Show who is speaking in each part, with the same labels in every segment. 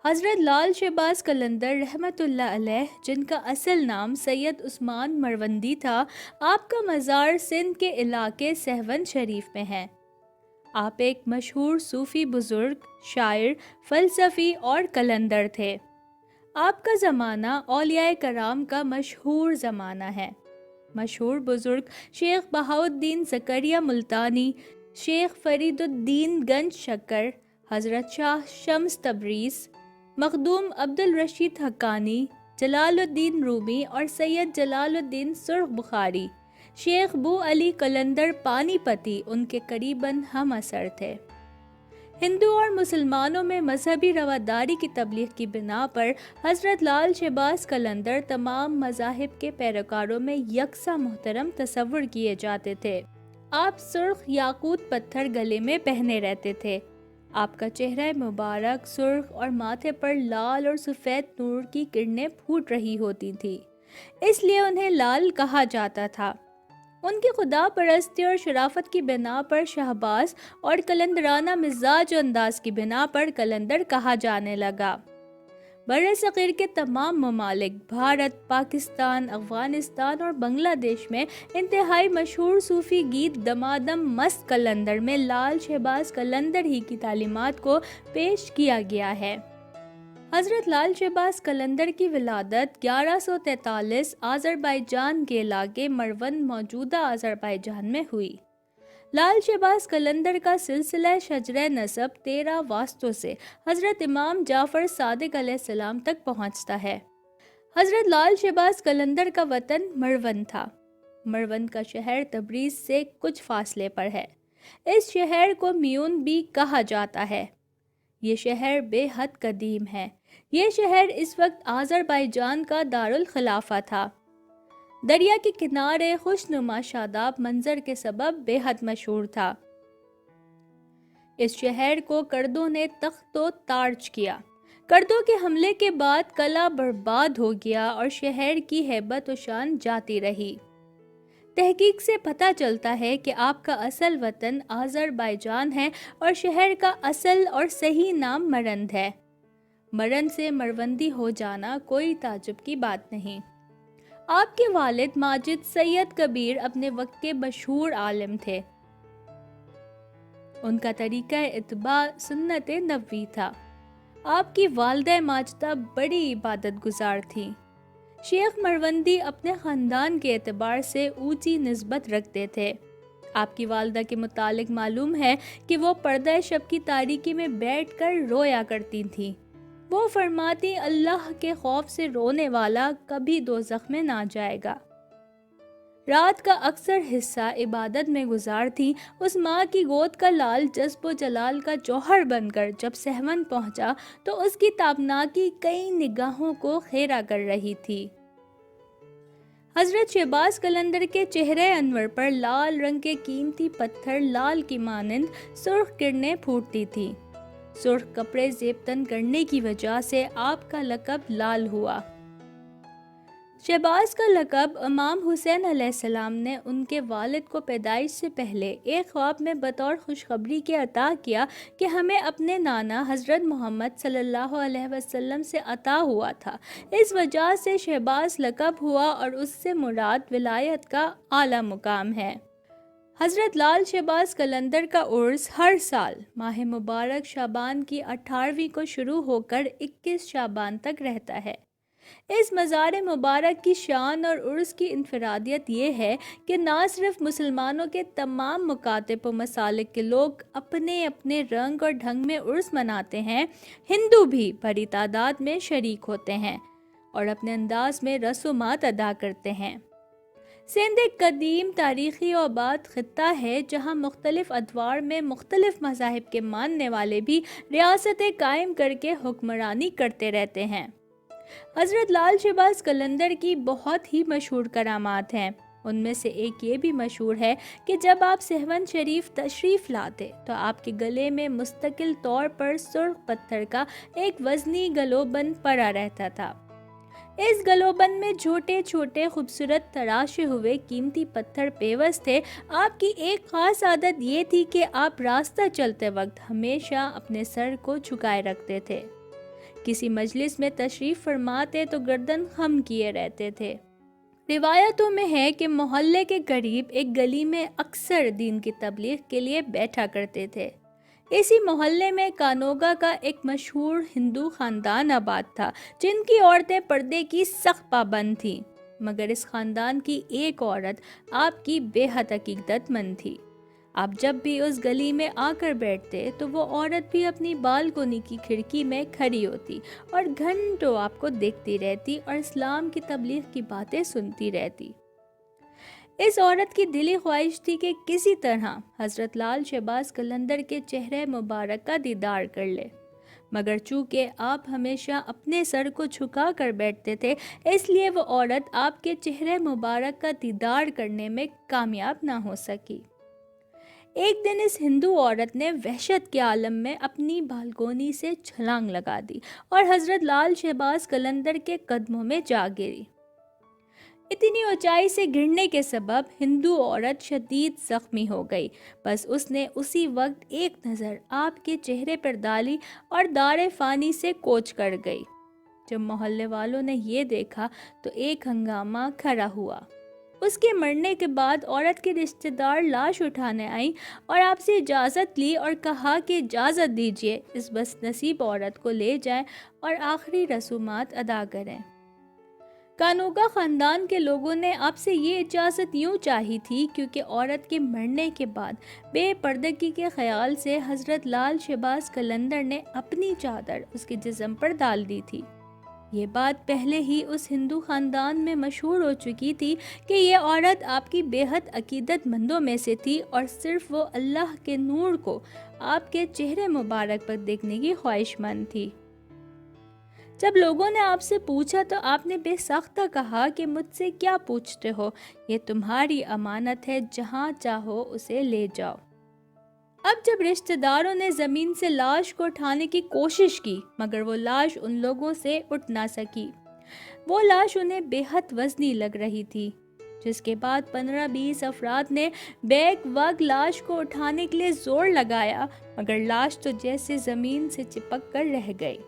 Speaker 1: حضرت لال شہباز قلندر رحمۃ اللہ علیہ، جن کا اصل نام سید عثمان مروندی تھا، آپ کا مزار سندھ کے علاقے سہون شریف میں ہے۔ آپ ایک مشہور صوفی بزرگ، شاعر، فلسفی اور قلندر تھے۔ آپ کا زمانہ اولیاء کرام کا مشہور زمانہ ہے۔ مشہور بزرگ شیخ بہاؤالدین زکریا ملتانی، شیخ فرید الدین گنج شکر، حضرت شاہ شمس تبریز، مخدوم عبد الرشید حقانی، جلال الدین رومی اور سید جلال الدین سرخ بخاری، شیخ بو علی قلندر پانی پتی ان کے قریباً ہم عصر تھے۔ ہندو اور مسلمانوں میں مذہبی رواداری کی تبلیغ کی بنا پر حضرت لال شہباز قلندر تمام مذاہب کے پیروکاروں میں یکساں محترم تصور کیے جاتے تھے۔ آپ سرخ یاقوت پتھر گلے میں پہنے رہتے تھے۔ آپ کا چہرہ مبارک سرخ اور ماتھے پر لال اور سفید نور کی کرنیں پھوٹ رہی ہوتی تھیں، اس لیے انہیں لال کہا جاتا تھا۔ ان کی خدا پرستی اور شرافت کی بنا پر شہباز اور قلندرانہ مزاج و انداز کی بنا پر قلندر کہا جانے لگا۔ برصغیر کے تمام ممالک، بھارت، پاکستان، افغانستان اور بنگلہ دیش میں انتہائی مشہور صوفی گیت دمادم مست قلندر میں لال شہباز قلندر ہی کی تعلیمات کو پیش کیا گیا ہے۔ حضرت لال شہباز قلندر کی ولادت 1143 آذربائیجان کے علاقے مروند موجودہ آذربائیجان میں ہوئی۔ لال شہباز قلندر کا سلسلہ شجرہ نسب 13 واسطوں سے حضرت امام جعفر صادق علیہ السلام تک پہنچتا ہے۔ حضرت لال شہباز قلندر کا وطن مروند تھا۔ مروند کا شہر تبریز سے کچھ فاصلے پر ہے۔ اس شہر کو میون بھی کہا جاتا ہے۔ یہ شہر بے حد قدیم ہے۔ یہ شہر اس وقت آذربائیجان کا دارالخلافہ تھا۔ دریا کے کنارے خوشنما شاداب منظر کے سبب بے حد مشہور تھا۔ اس شہر کو کردوں نے تخت و تارج کیا۔ کردوں کے حملے کے بعد قلعہ برباد ہو گیا اور شہر کی ہیبت و شان جاتی رہی۔ تحقیق سے پتہ چلتا ہے کہ آپ کا اصل وطن آذربائیجان ہے اور شہر کا اصل اور صحیح نام مرند ہے۔ مرند سے مروندی ہو جانا کوئی تعجب کی بات نہیں۔ آپ کے والد ماجد سید کبیر اپنے وقت کے مشہور عالم تھے۔ ان کا طریقہ اتباع سنت نبوی تھا۔ آپ کی والدہ ماجدہ بڑی عبادت گزار تھیں۔ شیخ مروندی اپنے خاندان کے اعتبار سے اونچی نسبت رکھتے تھے۔ آپ کی والدہ کے متعلق معلوم ہے کہ وہ پردہ شب کی تاریکی میں بیٹھ کر رویا کرتی تھیں۔ وہ فرماتی، اللہ کے خوف سے رونے والا کبھی دوزخ میں نہ جائے گا۔ رات کا اکثر حصہ عبادت میں گزارتی۔ اس ماں کی گود کا لال جذب و جلال کا جوہر بن کر جب سہون پہنچا تو اس کی تابناکی کئی نگاہوں کو خیرہ کر رہی تھی۔ حضرت شہباز قلندر کے چہرے انور پر لال رنگ کے قیمتی پتھر لال کی مانند سرخ کرنیں پھوٹتی تھیں۔ سرخ کپڑے زیب تن کرنے کی وجہ سے آپ کا لقب لال ہوا۔ شہباز کا لقب امام حسین علیہ السلام نے ان کے والد کو پیدائش سے پہلے ایک خواب میں بطور خوشخبری کے عطا کیا کہ ہمیں اپنے نانا حضرت محمد صلی اللہ علیہ وسلم سے عطا ہوا تھا۔ اس وجہ سے شہباز لقب ہوا اور اس سے مراد ولایت کا اعلیٰ مقام ہے۔ حضرت لال شہباز قلندر کا عرس ہر سال ماہ مبارک شعبان کی 18ویں کو شروع ہو کر 21 شعبان تک رہتا ہے۔ اس مزار مبارک کی شان اور عرس کی انفرادیت یہ ہے کہ نہ صرف مسلمانوں کے تمام مکاتب و مسالک کے لوگ اپنے اپنے رنگ اور ڈھنگ میں عرس مناتے ہیں، ہندو بھی بڑی تعداد میں شریک ہوتے ہیں اور اپنے انداز میں رسومات ادا کرتے ہیں۔ سندھ ایک قدیم تاریخی و آباد خطہ ہے جہاں مختلف ادوار میں مختلف مذاہب کے ماننے والے بھی ریاستیں قائم کر کے حکمرانی کرتے رہتے ہیں۔ حضرت لال شہباز قلندر کی بہت ہی مشہور کرامات ہیں۔ ان میں سے ایک یہ بھی مشہور ہے کہ جب آپ سہون شریف تشریف لاتے تو آپ کے گلے میں مستقل طور پر سرخ پتھر کا ایک وزنی گلوبند پڑا رہتا تھا۔ اس گلوبند میں چھوٹے چھوٹے خوبصورت تراشے ہوئے قیمتی پتھر پیوست تھے۔ آپ کی ایک خاص عادت یہ تھی کہ آپ راستہ چلتے وقت ہمیشہ اپنے سر کو جھکائے رکھتے تھے۔ کسی مجلس میں تشریف فرماتے تو گردن خم کیے رہتے تھے۔ روایتوں میں ہے کہ محلے کے قریب ایک گلی میں اکثر دین کی تبلیغ کے لیے بیٹھا کرتے تھے۔ اسی محلے میں کانوگا کا ایک مشہور ہندو خاندان آباد تھا جن کی عورتیں پردے کی سخت پابند تھیں، مگر اس خاندان کی ایک عورت آپ کی بے حد عقیدت مند تھی۔ آپ جب بھی اس گلی میں آ کر بیٹھتے تو وہ عورت بھی اپنی بالکنی کی کھڑکی میں کھڑی ہوتی اور گھنٹوں آپ کو دیکھتی رہتی اور اسلام کی تبلیغ کی باتیں سنتی رہتی۔ اس عورت کی دلی خواہش تھی کہ کسی طرح حضرت لال شہباز قلندر کے چہرے مبارک کا دیدار کر لے، مگر چونکہ آپ ہمیشہ اپنے سر کو جھکا کر بیٹھتے تھے اس لیے وہ عورت آپ کے چہرے مبارک کا دیدار کرنے میں کامیاب نہ ہو سکی۔ ایک دن اس ہندو عورت نے وحشت کے عالم میں اپنی بالکونی سے چھلانگ لگا دی اور حضرت لال شہباز قلندر کے قدموں میں جا گری۔ اتنی اونچائی سے گرنے کے سبب ہندو عورت شدید زخمی ہو گئی، بس اس نے اسی وقت ایک نظر آپ کے چہرے پر ڈالی اور دار فانی سے کوچ کر گئی۔ جب محلے والوں نے یہ دیکھا تو ایک ہنگامہ کھڑا ہوا۔ اس کے مرنے کے بعد عورت کے رشتہ دار لاش اٹھانے آئیں اور آپ سے اجازت لی اور کہا کہ اجازت دیجیے اس بس نصیب عورت کو لے جائیں اور آخری رسومات ادا کریں۔ کانوگا خاندان کے لوگوں نے آپ سے یہ اجازت یوں چاہی تھی کیونکہ عورت کے مرنے کے بعد بے پردگی کے خیال سے حضرت لال شہباز قلندر نے اپنی چادر اس کے جسم پر ڈال دی تھی۔ یہ بات پہلے ہی اس ہندو خاندان میں مشہور ہو چکی تھی کہ یہ عورت آپ کی بے حد عقیدت مندوں میں سے تھی اور صرف وہ اللہ کے نور کو آپ کے چہرے مبارک پر دیکھنے کی خواہش مند تھی۔ جب لوگوں نے آپ سے پوچھا تو آپ نے بے ساختہ کہا کہ مجھ سے کیا پوچھتے ہو، یہ تمہاری امانت ہے، جہاں چاہو اسے لے جاؤ۔ اب جب رشتہ داروں نے زمین سے لاش کو اٹھانے کی کوشش کی مگر وہ لاش ان لوگوں سے اٹھ نہ سکی۔ وہ لاش انہیں بے حد وزنی لگ رہی تھی، جس کے بعد 15-20 افراد نے بیک وقت لاش کو اٹھانے کے لیے زور لگایا مگر لاش تو جیسے زمین سے چپک کر رہ گئی۔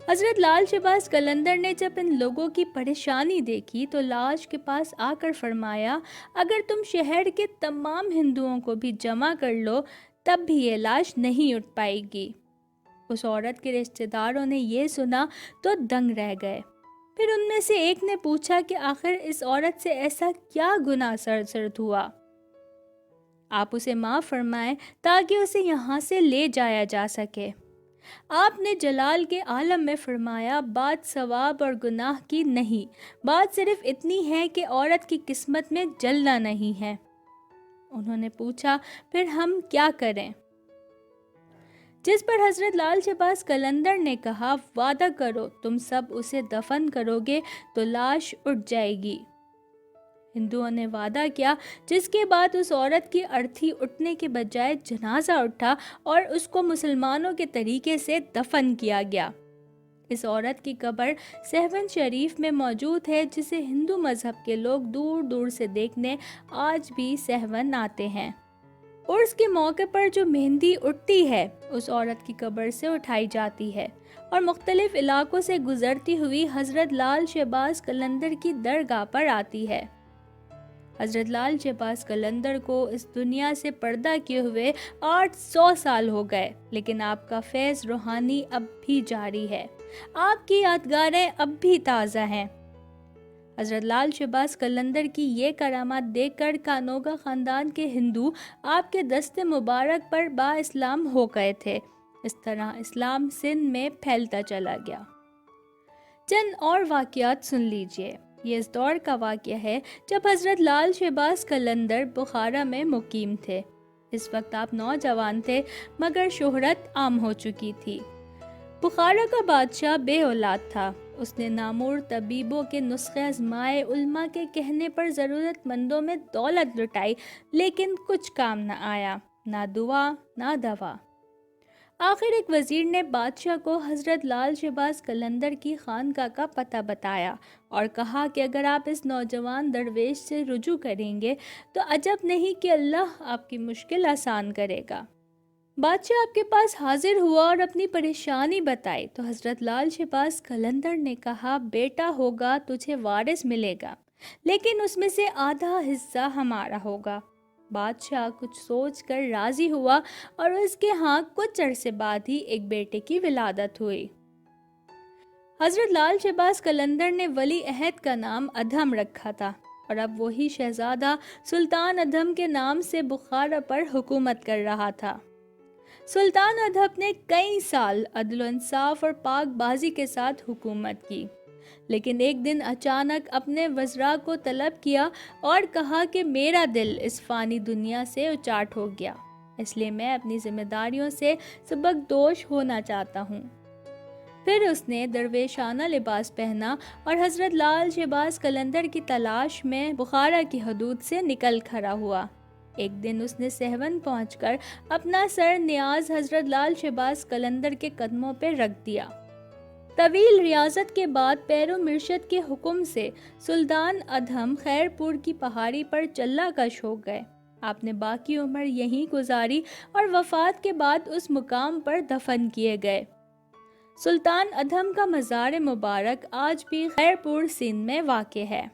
Speaker 1: حضرت لال شہباز قلندر نے جب ان لوگوں کی پریشانی دیکھی تو لاش کے پاس آ کر فرمایا، اگر تم شہر کے تمام ہندوؤں کو بھی جمع کر لو تب بھی یہ لاش نہیں اٹھ پائے گی۔ اس عورت کے رشتہ داروں نے یہ سنا تو دنگ رہ گئے۔ پھر ان میں سے ایک نے پوچھا کہ آخر اس عورت سے ایسا کیا گناہ سرزد ہوا؟ آپ اسے معاف فرمائیں تاکہ اسے یہاں سے لے جایا جا سکے۔ آپ نے جلال کے عالم میں فرمایا، بات ثواب اور گناہ کی نہیں، بات صرف اتنی ہے کہ عورت کی قسمت میں جلنا نہیں ہے۔ انہوں نے پوچھا، پھر ہم کیا کریں؟ جس پر حضرت لال شہباز قلندر نے کہا، وعدہ کرو تم سب اسے دفن کرو گے تو لاش اٹھ جائے گی۔ ہندوؤں نے وعدہ کیا، جس کے بعد اس عورت کی ارتھی اٹھنے کے بجائے جنازہ اٹھا اور اس کو مسلمانوں کے طریقے سے دفن کیا گیا۔ اس عورت کی قبر سہون شریف میں موجود ہے جسے ہندو مذہب کے لوگ دور دور سے دیکھنے آج بھی سہون آتے ہیں۔ عرس کے موقع پر جو مہندی اٹھتی ہے اس عورت کی قبر سے اٹھائی جاتی ہے اور مختلف علاقوں سے گزرتی ہوئی حضرت لال شہباز قلندر کی درگاہ پر آتی ہے۔ حضرت لال شہباز قلندر کو اس دنیا سے پردہ کیے ہوئے 800 سال ہو گئے، لیکن آپ کا فیض روحانی اب بھی جاری ہے، آپ کی یادگاریں اب بھی تازہ ہیں۔ حضرت لال شہباز قلندر کی یہ کرامات دیکھ کر کانوگا خاندان کے ہندو آپ کے دست مبارک پر با اسلام ہو گئے تھے۔ اس طرح اسلام سندھ میں پھیلتا چلا گیا۔ چند اور واقعات سن لیجئے۔ یہ اس دور کا واقعہ ہے جب حضرت لال شہباز قلندر بخارا میں مقیم تھے۔ اس وقت آپ نوجوان تھے مگر شہرت عام ہو چکی تھی۔ بخارا کا بادشاہ بے اولاد تھا۔ اس نے نامور طبیبوں کے نسخے آزمائے، علماء کے کہنے پر ضرورت مندوں میں دولت لٹائی، لیکن کچھ کام نہ آیا، نہ دعا نہ دوا۔ آخر ایک وزیر نے بادشاہ کو حضرت لال شہباز قلندر کی خانقاہ کا پتہ بتایا اور کہا کہ اگر آپ اس نوجوان درویش سے رجوع کریں گے تو عجب نہیں کہ اللہ آپ کی مشکل آسان کرے گا۔ بادشاہ آپ کے پاس حاضر ہوا اور اپنی پریشانی بتائی تو حضرت لال شہباز قلندر نے کہا، بیٹا ہوگا تجھے وارث ملے گا، لیکن اس میں سے آدھا حصہ ہمارا ہوگا۔ بادشاہ کچھ سوچ کر راضی ہوا اور اس کے ہاں کچھ عرصے بعد ہی ایک بیٹے کی ولادت ہوئی۔ حضرت لال شہباز قلندر نے ولی عہد کا نام ادھم رکھا تھا اور اب وہی شہزادہ سلطان ادھم کے نام سے بخارا پر حکومت کر رہا تھا۔ سلطان ادھم نے کئی سال عدل و انصاف اور پاک بازی کے ساتھ حکومت کی، لیکن ایک دن اچانک اپنے وزراء کو طلب کیا اور کہا کہ میرا دل اس فانی دنیا سے اچاٹ ہو گیا، اس لیے میں اپنی ذمہ داریوں سے سبکدوش ہونا چاہتا ہوں۔ پھر اس نے درویشانہ لباس پہنا اور حضرت لال شہباز قلندر کی تلاش میں بخارا کی حدود سے نکل کھڑا ہوا۔ ایک دن اس نے سہون پہنچ کر اپنا سر نیاز حضرت لال شہباز قلندر کے قدموں پہ رکھ دیا۔ طویل ریاضت کے بعد پیر و مرشد کے حکم سے سلطان ادھم خیر پور کی پہاڑی پر چلہ کش ہو گئے۔ آپ نے باقی عمر یہیں گزاری اور وفات کے بعد اس مقام پر دفن کیے گئے۔ سلطان ادھم کا مزار مبارک آج بھی خیر پور سندھ میں واقع ہے۔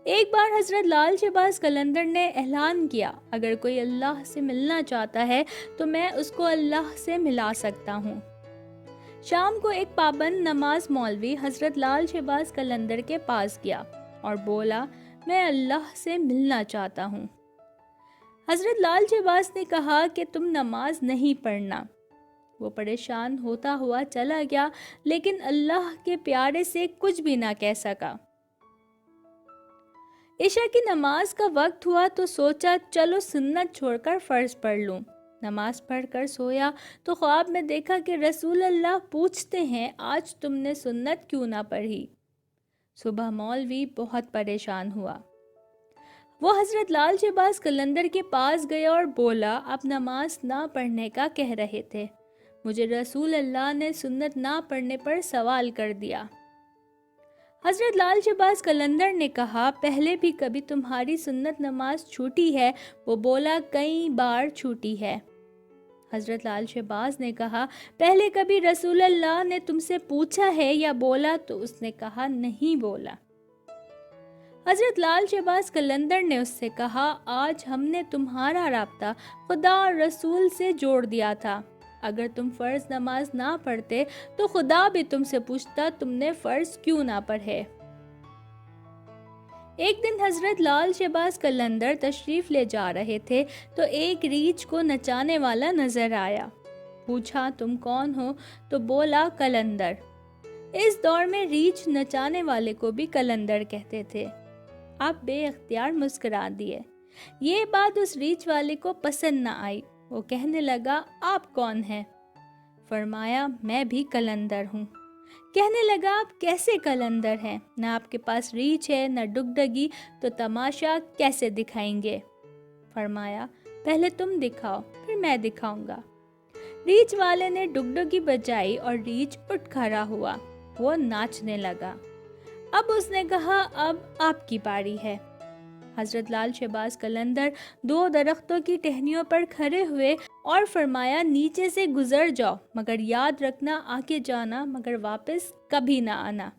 Speaker 1: ایک بار حضرت لال شہباز قلندر نے اعلان کیا، اگر کوئی اللہ سے ملنا چاہتا ہے تو میں اس کو اللہ سے ملا سکتا ہوں۔ شام کو ایک پابند نماز مولوی حضرت لال شہباز قلندر کے پاس گیا اور بولا، میں اللہ سے ملنا چاہتا ہوں۔ حضرت لال شہباز نے کہا کہ تم نماز نہیں پڑھنا۔ وہ پریشان ہوتا ہوا چلا گیا، لیکن اللہ کے پیارے سے کچھ بھی نہ کہہ سکا۔ عشاء کی نماز کا وقت ہوا تو سوچا چلو سنت چھوڑ کر فرض پڑھ لوں۔ نماز پڑھ کر سویا تو خواب میں دیکھا کہ رسول اللہ پوچھتے ہیں، آج تم نے سنت کیوں نہ پڑھی؟ صبح مولوی بہت پریشان ہوا۔ وہ حضرت لال شہباز قلندر کے پاس گیا اور بولا، آپ نماز نہ پڑھنے کا کہہ رہے تھے، مجھے رسول اللہ نے سنت نہ پڑھنے پر سوال کر دیا۔ حضرت لال شہباز قلندر نے کہا، پہلے بھی کبھی تمہاری سنت نماز چھوٹی ہے؟ وہ بولا، کئی بار چھوٹی ہے۔ حضرت لال شہباز نے کہا، پہلے کبھی رسول اللہ نے تم سے پوچھا ہے یا بولا؟ تو اس نے کہا، نہیں بولا۔ حضرت لال شہباز قلندر نے اس سے کہا، آج ہم نے تمہارا رابطہ خدا اور رسول سے جوڑ دیا تھا، اگر تم فرض نماز نہ پڑھتے تو خدا بھی تم سے پوچھتا تم نے فرض کیوں نہ پڑھے۔ ایک دن حضرت لال شہباز قلندر تشریف لے جا رہے تھے تو ایک ریچھ کو نچانے والا نظر آیا۔ پوچھا، تم کون ہو؟ تو بولا، قلندر۔ اس دور میں ریچھ نچانے والے کو بھی قلندر کہتے تھے۔ آپ بے اختیار مسکرا دیے۔ یہ بات اس ریچھ والے کو پسند نہ آئی۔ وہ کہنے لگا، آپ کون ہیں؟ فرمایا، میں بھی قلندر ہوں۔ کہنے لگا، آپ کیسے قلندر ہیں؟ نہ آپ کے پاس ریچھ ہے نہ ڈگڈگی، تو تماشا کیسے دکھائیں گے؟ فرمایا، پہلے تم دکھاؤ پھر میں دکھاؤں گا۔ ریچھ والے نے ڈگڈگی بجائی اور ریچھ اٹھ کھڑا ہوا۔ وہ ناچنے لگا۔ اب اس نے کہا، اب آپ کی باری ہے۔ حضرت لال شہباز قلندر دو درختوں کی ٹہنیوں پر کھڑے ہوئے اور فرمایا، نیچے سے گزر جاؤ، مگر یاد رکھنا آگے جانا مگر واپس کبھی نہ آنا۔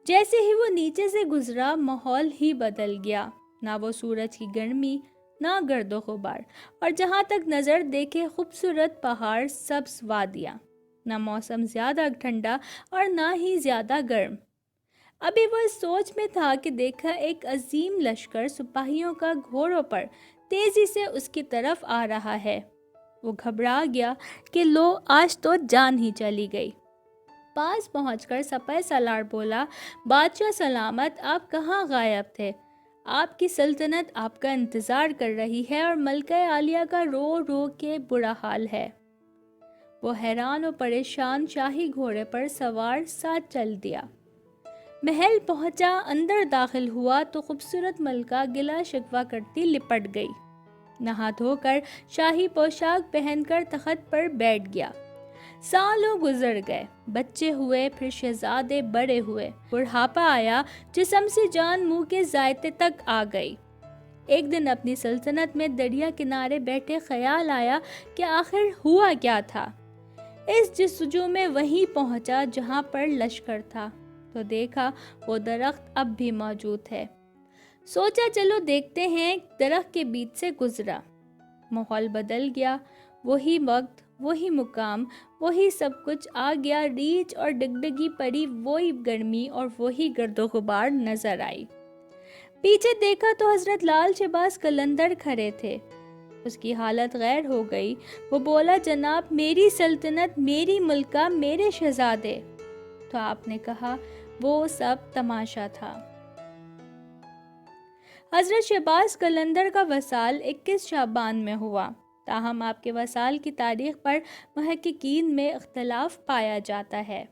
Speaker 1: جیسے ہی وہ نیچے سے گزرا ماحول ہی بدل گیا، نہ وہ سورج کی گرمی نہ گرد و غبار، اور جہاں تک نظر دیکھے خوبصورت پہاڑ، سبز وادیاں، نہ موسم زیادہ ٹھنڈا اور نہ ہی زیادہ گرم۔ ابھی وہ اس سوچ میں تھا کہ دیکھا ایک عظیم لشکر سپاہیوں کا گھوڑوں پر تیزی سے اس کی طرف آ رہا ہے۔ وہ گھبرا گیا کہ لو، آج تو جان ہی چلی گئی۔ پاس پہنچ کر سپہ سالار بولا، بادشاہ سلامت، آپ کہاں غائب تھے؟ آپ کی سلطنت آپ کا انتظار کر رہی ہے اور ملکہ عالیہ کا رو رو کے برا حال ہے۔ وہ حیران و پریشان شاہی گھوڑے پر سوار ساتھ چل دیا۔ محل پہنچا، اندر داخل ہوا تو خوبصورت ملکہ گلا شکوہ کرتی لپٹ گئی۔ نہا دھو کر شاہی پوشاک پہن کر تخت پر بیٹھ گیا۔ سالوں گزر گئے، بچے ہوئے، پھر شہزادے بڑے ہوئے، بڑھاپا آیا، جسم سے جان منہ کے ذائقے تک آ گئی۔ ایک دن اپنی سلطنت میں دریا کنارے بیٹھے خیال آیا کہ آخر ہوا کیا تھا۔ اس جستجو میں وہیں پہنچا جہاں پر لشکر تھا، تو دیکھا وہ درخت اب بھی موجود ہے۔ سوچا چلو دیکھتے ہیں، درخت کے بیچ سے گزرا۔ ماحول بدل گیا، وہی وقت، وہی مقام، وہی سب کچھ آ گیا، ریچھ اور ڈگڈگی پڑی، وہی گرمی اور وہی گرد و غبار نظر آئی۔ پیچھے دیکھا تو حضرت لال شہباز قلندر کھڑے تھے۔ اس کی حالت غیر ہو گئی۔ وہ بولا جناب میری سلطنت، میری ملکہ، میرے شہزادے۔ تو آپ نے کہا وہ سب تماشا تھا۔ حضرت شہباز قلندر کا وصال 21 شعبان میں ہوا، تاہم آپ کے وصال کی تاریخ پر محققین میں اختلاف پایا جاتا ہے۔